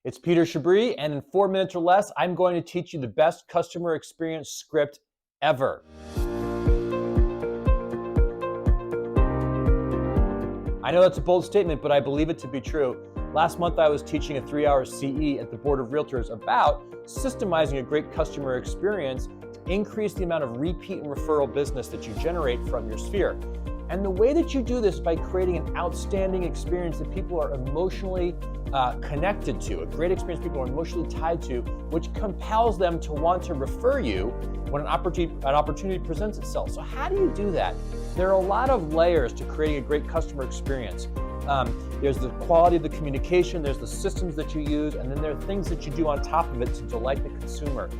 It's Peter Chabris, and in 4 minutes or less, I'm going to teach you the best customer experience script ever. I know that's a bold statement, but I believe it to be true. Last month, I was teaching a 3-hour CE at the Board of Realtors about systemizing a great customer experience to increase the amount of repeat and referral business that you generate from your sphere. And the way that you do this is by creating an outstanding experience that people are emotionally connected to, a great experience people are emotionally tied to, which compels them to want to refer you when an opportunity presents itself. So how do you do that? There are a lot of layers to creating a great customer experience. There's the quality of the communication, there's the systems that you use, and then there are things that you do on top of it to delight the consumer.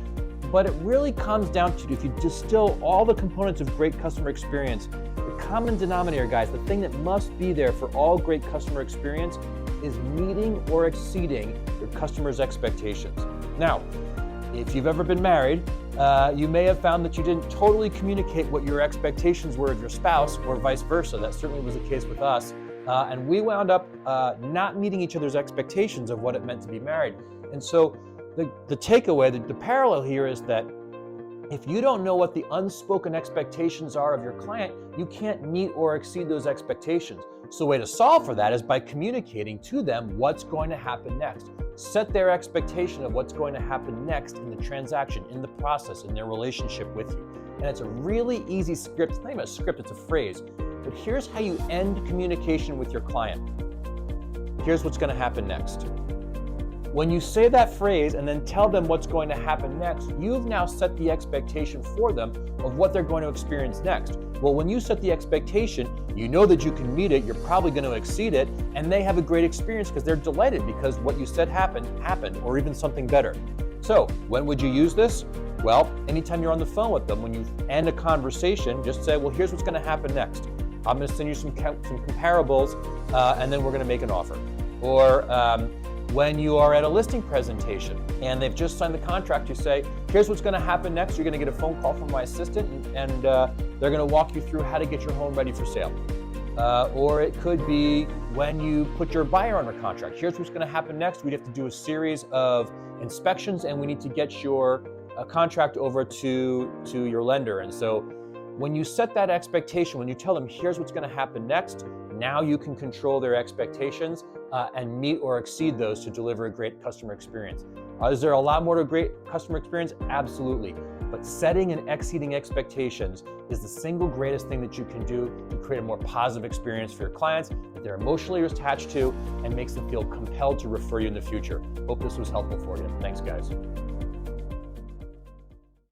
But it really comes down to, if you distill all the components of great customer experience, the common denominator, guys, the thing that must be there for all great customer experience is meeting or exceeding your customer's expectations. Now, if you've ever been married, you may have found that you didn't totally communicate what your expectations were of your spouse, or vice versa. That certainly was the case with us. And we wound up not meeting each other's expectations of what it meant to be married. And so the takeaway, the parallel here is that if you don't know what the unspoken expectations are of your client, you can't meet or exceed those expectations. So the way to solve for that is by communicating to them what's going to happen next. Set their expectation of what's going to happen next in the transaction, in the process, in their relationship with you. And it's a really easy script. It's not even a script, it's a phrase. But here's how you end communication with your client. Here's what's going to happen next. When you say that phrase and then tell them what's going to happen next, you've now set the expectation for them of what they're going to experience next. Well, when you set the expectation, you know that you can meet it, you're probably going to exceed it, and they have a great experience because they're delighted because what you said happened, or even something better. So, when would you use this? Well, anytime you're on the phone with them, when you end a conversation, just say, well, here's what's going to happen next. I'm going to send you some comparables, and then we're going to make an offer. Or when you are at a listing presentation and they've just signed the contract, you say, here's what's going to happen next. You're going to get a phone call from my assistant, and they're going to walk you through how to get your home ready for sale. Or it could be when you put your buyer under contract. Here's what's going to happen next. We'd have to do a series of inspections, and we need to get your contract over to your lender. And so when you set that expectation, when you tell them, here's what's going to happen next, now you can control their expectations and meet or exceed those to deliver a great customer experience. Is there a lot more to a great customer experience? Absolutely. But setting and exceeding expectations is the single greatest thing that you can do to create a more positive experience for your clients that they're emotionally attached to and makes them feel compelled to refer you in the future. Hope this was helpful for you. Thanks, guys.